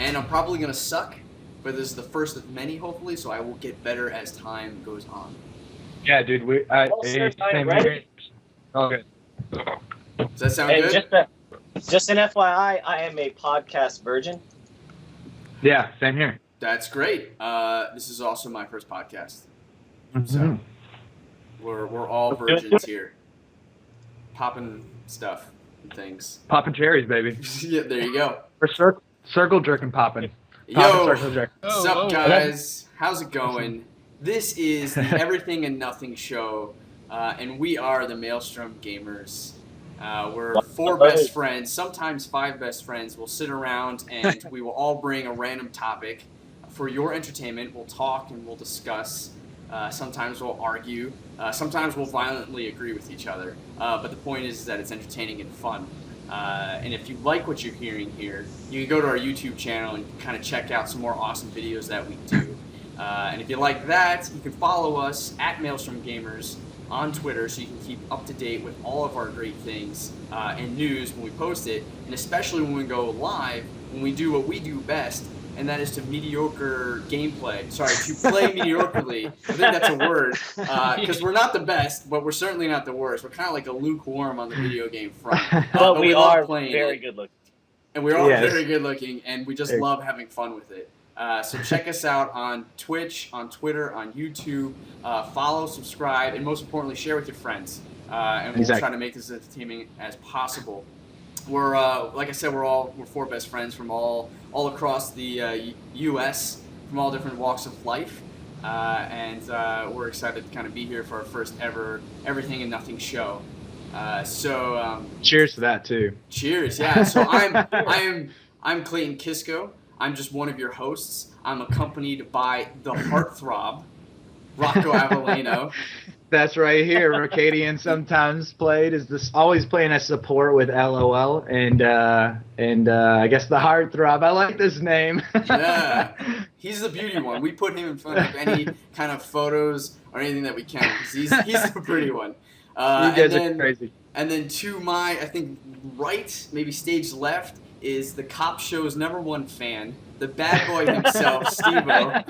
and I'm probably gonna suck, but this is the first of many, hopefully. So I will get better as time goes on. Yeah, dude. Sir, I'm ready. Oh, good. Does that sound And good? just an FYI, I am a podcast virgin. Yeah, same here. That's great. This is also my first podcast, so we're all virgins here, popping stuff and things. Popping cherries, baby. Yeah, there you go. We're circle jerking popping. Yo, Circle jerk. what's up, guys? How's it going? This is the Everything and Nothing show, and we are the Maelstrom Gamers. We're 4 best friends, sometimes 5 best friends. We'll sit around and we will all bring a random topic for your entertainment. We'll talk and we'll discuss. Sometimes we'll argue. Sometimes we'll violently agree with each other. But the point is that it's entertaining and fun. And if you like what you're hearing here, you can go to our YouTube channel and kind of check out some more awesome videos that we do. And if you like that, you can follow us at Maelstrom Gamers on Twitter so you can keep up to date with all of our great things and news when we post it, and especially when we go live, when we do what we do best, and that is to mediocre gameplay. Sorry, to play mediocrely. I think that's a word, because we're not the best, but we're certainly not the worst. We're kind of like a lukewarm on the video game front. But we are playing very good looking. And we're all very good looking, and we just love having fun with it. So check us out on Twitch, on Twitter, on YouTube. Follow, subscribe, and most importantly, share with your friends. And we'll try to make this as entertaining as possible. We're like I said, we're 4 best friends from all across the U.S. from all different walks of life, and we're excited to kind of be here for our first ever Everything and Nothing show. Cheers to that too. Cheers, yeah. So I'm Clayton Kisco. I'm just one of your hosts. I'm accompanied by the heartthrob, Rocco Avellino. That's right here. Mercadian sometimes always playing as support with LOL, and I guess the heartthrob. I like this name. Yeah, he's the beauty one. We put him in front of any kind of photos or anything that we can because he's the pretty one. You guys are crazy. And then to my, I think, right, maybe stage left, is the Cop Show's #1 fan, the bad boy himself, Steve-O.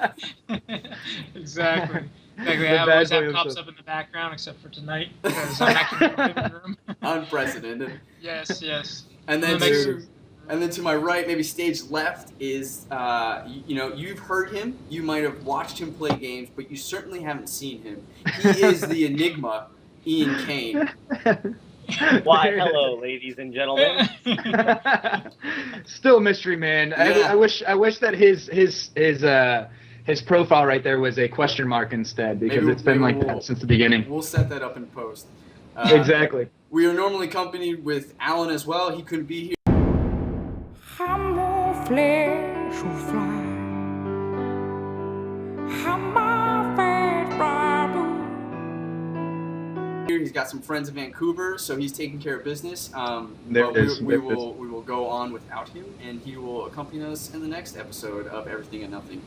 Exactly. I always have cops up in the background, except for tonight, because I'm actually in the living room. Unprecedented. Yes. And then to my right, maybe stage left, is, you've heard him, you might have watched him play games, but you certainly haven't seen him. He is the Enigma, Ian Kane. Why, hello, ladies and gentlemen. Still mystery man. Yeah. I wish that his profile right there was a question mark instead, because it's been like that since the beginning. We'll set that up in post. Exactly. We are normally accompanied with Alan as well. He couldn't be here. He's got some friends in Vancouver, so he's taking care of business. We will go on without him, and he will accompany us in the next episode of Everything and Nothing.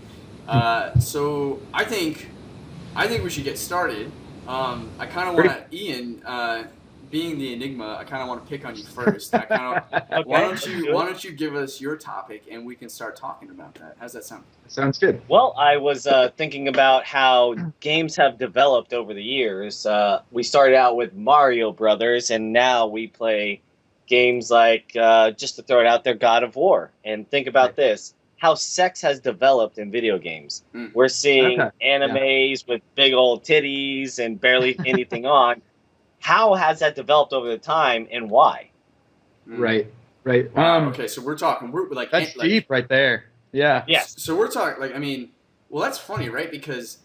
So I think we should get started. I kind of want to, Ian, being the Enigma, I kind of want to pick on you first. Okay. Why don't you give us your topic and we can start talking about that? How's that sound? Sounds good. Well, I was thinking about how games have developed over the years. We started out with Mario Brothers, and now we play games like, just to throw it out there, God of War. And think about this. How sex has developed in video games. We're seeing animes with big old titties and barely anything on. How has that developed over the time, and why? Right. Okay, so we're like that's deep right there. Yeah. Yes. So we're talking that's funny, right? Because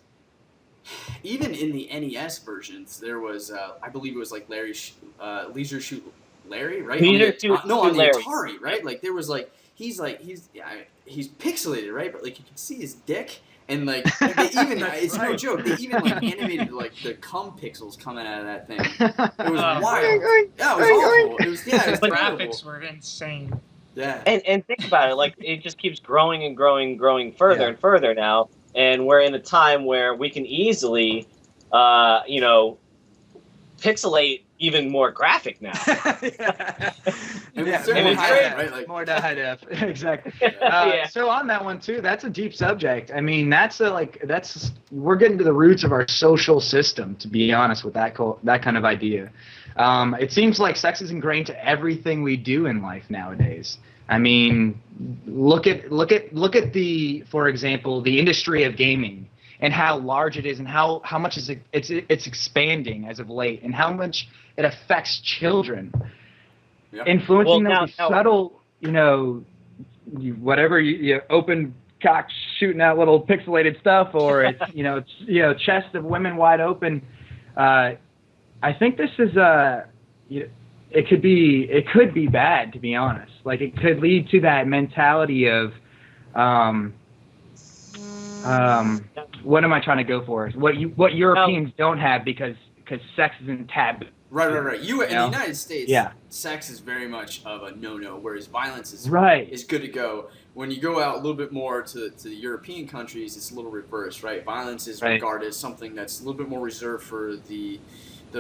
even in the NES versions, there was I believe it was like Leisure Suit Larry, right? On the Atari, right? Like there was he's pixelated, right? But you can see his dick. And they even it's no joke. They even animated the cum pixels coming out of that thing. It was wild. Yeah, it was awful. It was the graphics were insane. Yeah. And think about it, it just keeps growing and growing further and further now. And we're in a time where we can easily, pixelate even more graphic now. And Yeah, it's more and it's high great. def, right? Like, more to high def. Exactly. Yeah. So on that one too, that's a deep subject. I mean, we're getting to the roots of our social system, to be honest with that kind of idea. It seems like sex is ingrained to everything we do in life nowadays. I mean, look at for example, the industry of gaming and how large it is and how much it's expanding as of late and how much it affects children. yeah. Influencing them Well, with subtle, whatever you open cock shooting out little pixelated stuff, or it's chest of women wide open. I think this is it could be bad, to be honest. Like it could lead to that mentality of what am I trying to go for? What Europeans don't have because sex isn't taboo. Right. In the know? United States, Yeah. sex is very much of a no-no, whereas violence is Right. is good to go. When you go out a little bit more to the European countries, it's a little reversed, right? Violence is Right. regarded as something that's a little bit more reserved for the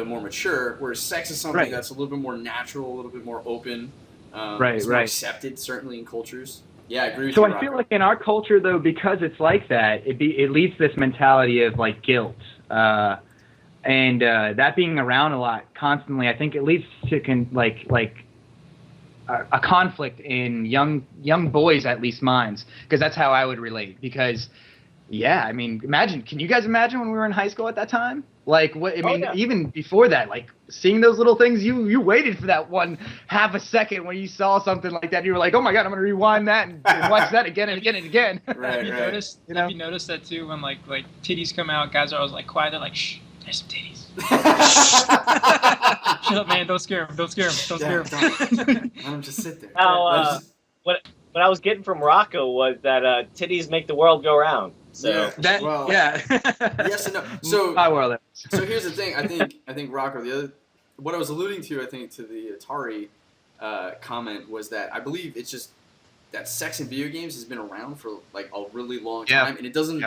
more mature, whereas sex is something Right. that's a little bit more natural, a little bit more open. Right, it's more right. accepted, certainly in cultures. Yeah, I agree with So you, I feel Rocco. like in our culture, though, because it's like that, it leads to this mentality of like guilt, and that being around a lot constantly, I think it leads to a conflict in young boys, at least minds, because that's how I would relate. Because yeah, I mean, can you guys imagine when we were in high school at that time? Like what I mean, yeah. even before that, like seeing those little things, you waited for that one half a second when you saw something like that. You were like, oh my god, I'm gonna rewind that and watch that again and again and again. Right, Have you right. noticed? You know? Have you noticed that too? When like titties come out, guys are always like quiet. They're like, shh, there's some titties. Shut up, man! Don't scare him. Don't scare him. Don't scare him. Let him just sit there. Now, Let him just- what I was getting from Rocco was that titties make the world go round. So Yeah. Well, yeah. yes and no. So My world. So here's the thing. I think Rocco. What I was alluding to, I think, to the Atari comment was that I believe it's just that sex in video games has been around for like a really long time, and it doesn't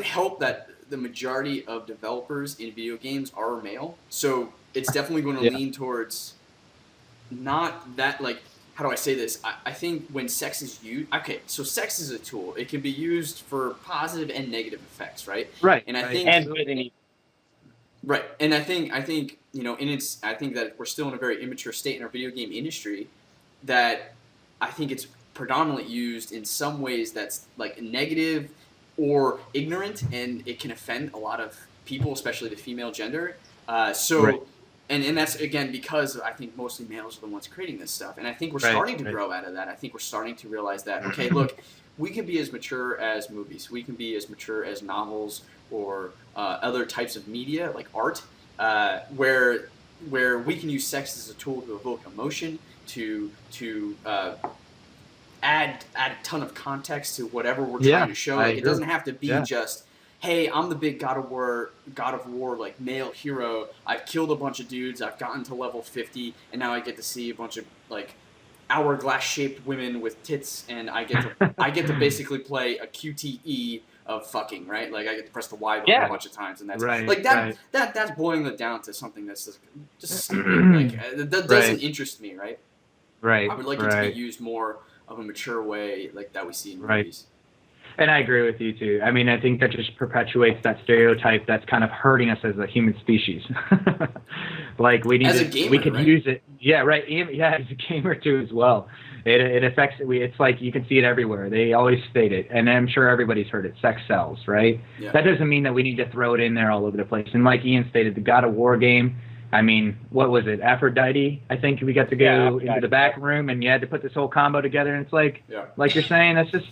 help that the majority of developers in video games are male. So it's definitely going to lean towards not that like. How do I say this? I think when sex is used, okay, so sex is a tool. It can be used for positive and negative effects, right? Right. And I think and good and evil. right, and I think I think that we're still in a very immature state in our video game industry. That I think it's predominantly used in some ways that's like negative or ignorant, and it can offend a lot of people, especially the female gender. Right. And that's, again, because I think mostly males are the ones creating this stuff. And I think we're Right, starting to right. grow out of that. I think we're starting to realize that, okay, look, we can be as mature as movies. We can be as mature as novels or other types of media, like art, where we can use sex as a tool to evoke emotion, to add a ton of context to whatever we're trying to show. Like, it doesn't have to be just, hey, I'm the big God of War, like male hero. I've killed a bunch of dudes. I've gotten to level 50, and now I get to see a bunch of like hourglass-shaped women with tits, and I get to basically play a QTE of fucking, right? Like I get to press the Y button a bunch of times, and that's like that. That's boiling it down to something that's just stupid. Like that doesn't interest me, right? Right. I would like it to be used more of a mature way, like that we see in movies. And I agree with you too. I mean, I think that just perpetuates that stereotype that's kind of hurting us as a human species. Like we need as a gamer, we could right? use it. Yeah, right. Yeah, as a gamer too as well. It affects. It's like you can see it everywhere. They always state it, and I'm sure everybody's heard it. Sex sells, right? Yeah. That doesn't mean that we need to throw it in there all over the place. And like Ian stated, the God of War game. I mean, what was it? Aphrodite. I think we got to go into the back room, and you had to put this whole combo together. And it's like you're saying, that's just.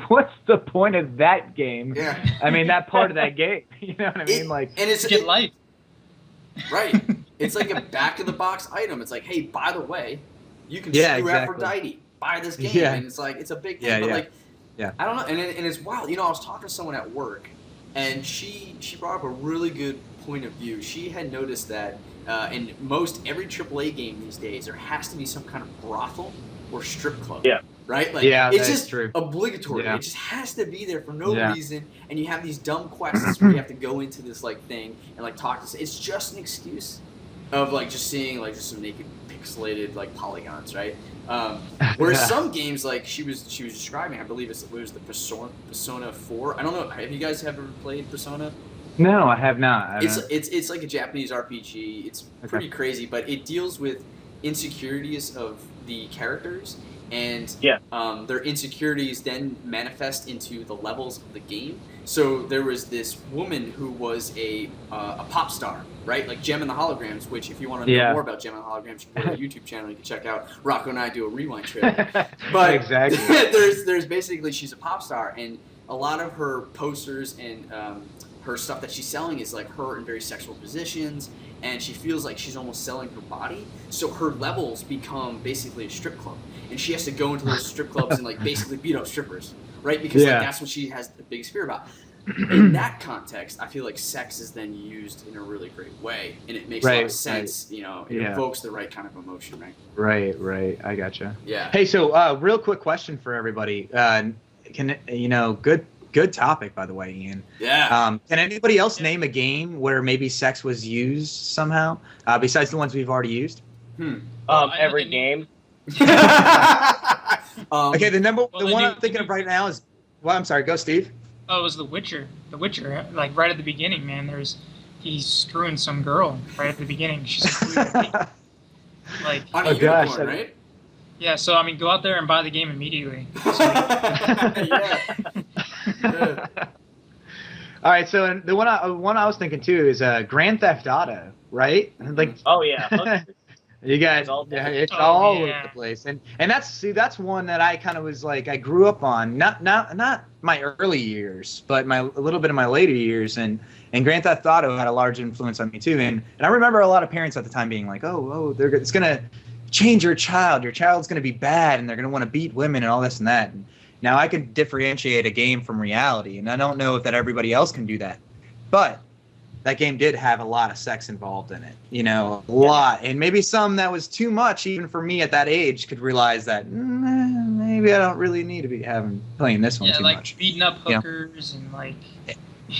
What's the point of that game? Yeah. I mean, that part of that game. You know what I mean? Like, and it's Get life. Right. It's like a back of the box item. It's like, hey, by the way, you can screw Aphrodite. Buy this game, and it's like it's a big thing. But like, I don't know, and it's wild. You know, I was talking to someone at work, and she brought up a really good point of view. She had noticed that in every AAA game these days, there has to be some kind of brothel or strip club. Yeah. right? Like, Yeah, it's that's just true. obligatory. Yeah. It just has to be there for no Yeah. reason, and you have these dumb quests where you have to go into this like thing and like talk to. It's just an excuse of like just seeing like just some naked pixelated like polygons, right? Whereas Yeah. some games like she was describing, I believe it was the Persona 4. I don't know. Have you guys ever played Persona? No, I have not. It's like a Japanese RPG. It's pretty crazy, but it deals with insecurities of the characters, and their insecurities then manifest into the levels of the game. So there was this woman who was a pop star, right? Like Gem and the Holograms, which if you want to know more about Gem and the Holograms, you can go to the YouTube channel, you can check out Rocco and I do a rewind trailer. But exactly. there's basically, she's a pop star, and a lot of her posters and her stuff that she's selling is like her in very sexual positions, and she feels like she's almost selling her body. So her levels become basically a strip club, and she has to go into those strip clubs and like basically beat up strippers, right? Because like that's what she has the biggest fear about. In that context, I feel like sex is then used in a really great way, and it makes a lot of sense. You know, it evokes the right kind of emotion, right? Right. I gotcha. Yeah. Hey, so real quick question for everybody. Good topic, by the way, Ian. Yeah. Can anybody else name a game where maybe sex was used somehow, besides the ones we've already used? Every game. Okay, the one I'm thinking of right now is. Well, I'm sorry. Go, Steve. Oh, it was The Witcher. The Witcher, like right at the beginning, man. He's screwing some girl right at the beginning. She's like on a unicorn, right? Yeah, so I mean, go out there and buy the game immediately. All right, so the one I was thinking too is Grand Theft Auto, right? Like, oh yeah, you guys, it's all over the place, and that's one that I kind of was like, I grew up on, not my early years, but a little bit of my later years, and Grand Theft Auto had a large influence on me too, and I remember a lot of parents at the time being like, it's gonna change your child's gonna be bad, and they're gonna want to beat women and all this and that. And now I can differentiate a game from reality, and I don't know if that everybody else can do that, but that game did have a lot of sex involved in it, a lot, and maybe some that was too much even for me at that age could realize that maybe I don't really need to be playing this one too like much. Beating up hookers and like.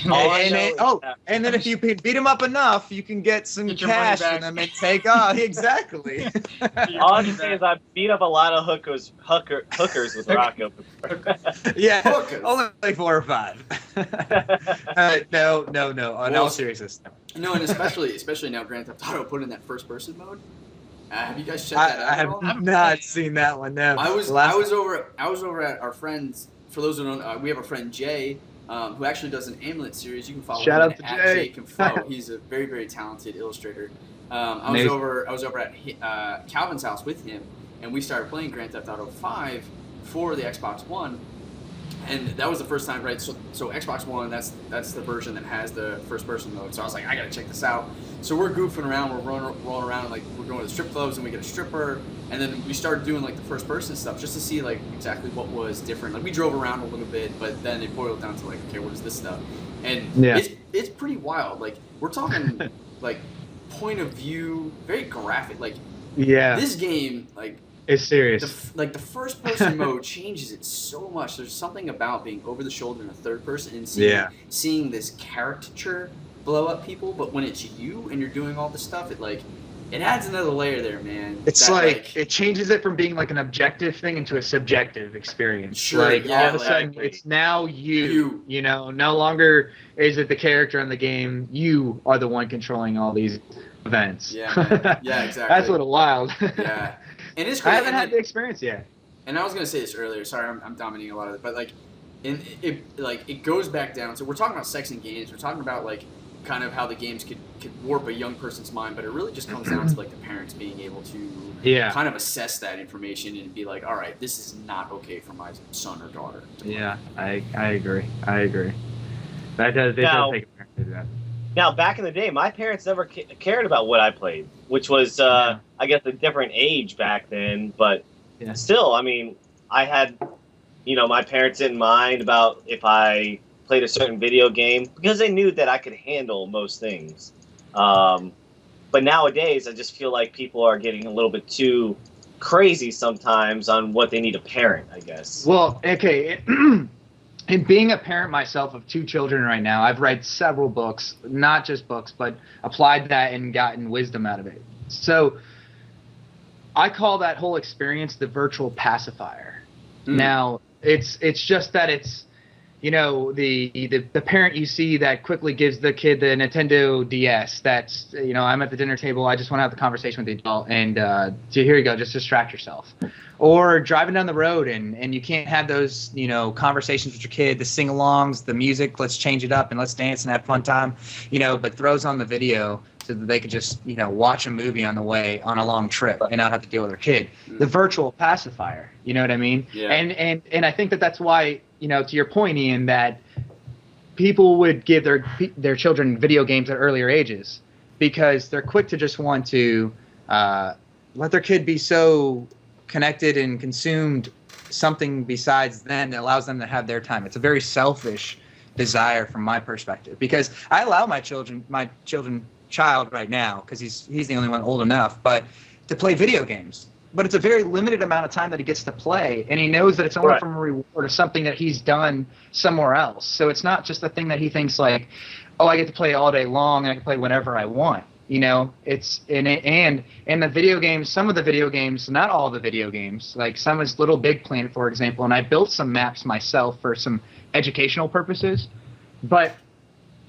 And then if you beat them up enough, you can get some cash from them and take off. Exactly. All I can say is I beat up a lot of hookers with Rocco. Yeah, hookers. Only like 4 or 5. No. On all seriousness. No, and especially now Grand Theft Auto put in that first person mode. Have you guys checked that out? I have not seen that one. No. I was over at our friends. For those who don't know, we have a friend Jay. Who actually does an Amulet series. You can follow him at Jay Confo. He's a very, very talented illustrator. I was over at Calvin's house with him, and we started playing Grand Theft Auto 5 for the Xbox One, and that was the first time, right? So Xbox One, that's the version that has the first person mode. So I was like, I gotta check this out. So we're goofing around, we're rolling around, like we're going to the strip clubs, and we get a stripper, and then we started doing like the first person stuff just to see like exactly what was different. Like we drove around a little bit, but then it boiled down to like, okay, what is this stuff? And it's pretty wild. Like we're talking like point of view, very graphic. Like this game, like it's serious. The first person mode changes it so much. There's something about being over the shoulder in a third person and seeing this caricature blow up people, but when it's you and you're doing all this stuff, it adds another layer there, man. It's like it changes it from being like an objective thing into a subjective experience. Sure, all of a sudden it's now you. No longer is it the character in the game. You are the one controlling all these events. Yeah, man. Yeah, exactly. That's a little wild. Yeah, and it's great. I haven't had the experience yet. And I was gonna say this earlier. Sorry, I'm dominating a lot of it, but it goes back down. So we're talking about sex in games. We're talking about like kind of how the games could warp a young person's mind, but it really just comes down to like the parents being able to kind of assess that information and be like, all right, this is not okay for my son or daughter. I agree. That does take a parent to do that. Now, back in the day, my parents never cared about what I played, which was, I guess, a different age back then. But still, I mean, I had, my parents didn't mind about if I played a certain video game because they knew that I could handle most things. But nowadays, I just feel like people are getting a little bit too crazy sometimes on what they need to parent, I guess. Well, okay. And being a parent myself of 2 children right now, I've read several books, not just books, but applied that and gotten wisdom out of it. So I call that whole experience the virtual pacifier. Now, it's just that it's, you know, the parent you see that quickly gives the kid the Nintendo DS. That's, you know, I'm at the dinner table, I just want to have the conversation with the adult, and here you go, just distract yourself. Or driving down the road and you can't have those, you know, conversations with your kid, the sing-alongs, the music, let's change it up and let's dance and have fun time, you know, but throws on the video so that they could just, you know, watch a movie on the way on a long trip and not have to deal with their kid. The virtual pacifier, you know what I mean? Yeah. And I think that's why, you know, to your point, Ian, that people would give their children video games at earlier ages because they're quick to just want to let their kid be so connected and consumed something besides them that allows them to have their time. It's a very selfish desire from my perspective, because I allow my child right now, because he's the only one old enough, but to play video games. But it's a very limited amount of time that he gets to play, and he knows that it's only from a reward or something that he's done somewhere else. So it's not just a thing that he thinks like, oh, I get to play all day long and I can play whenever I want. You know, it's and the video games, some of the video games, not all the video games, like some is Little Big Planet, for example, and I built some maps myself for some educational purposes, but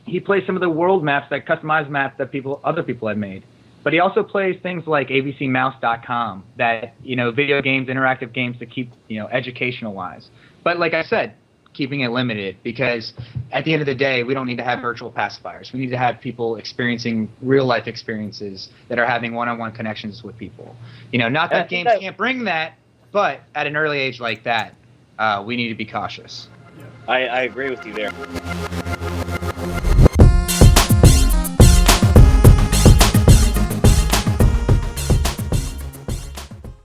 he plays some of the world maps, that customized maps that other people have made. But he also plays things like abcmouse.com, that, you know, video games, interactive games to keep, you know, educational wise. But like I said, keeping it limited, because at the end of the day, we don't need to have virtual pacifiers. We need to have people experiencing real life experiences that are having one-on-one connections with people. You know, not that games can't bring that, but at an early age like that, we need to be cautious. I agree with you there.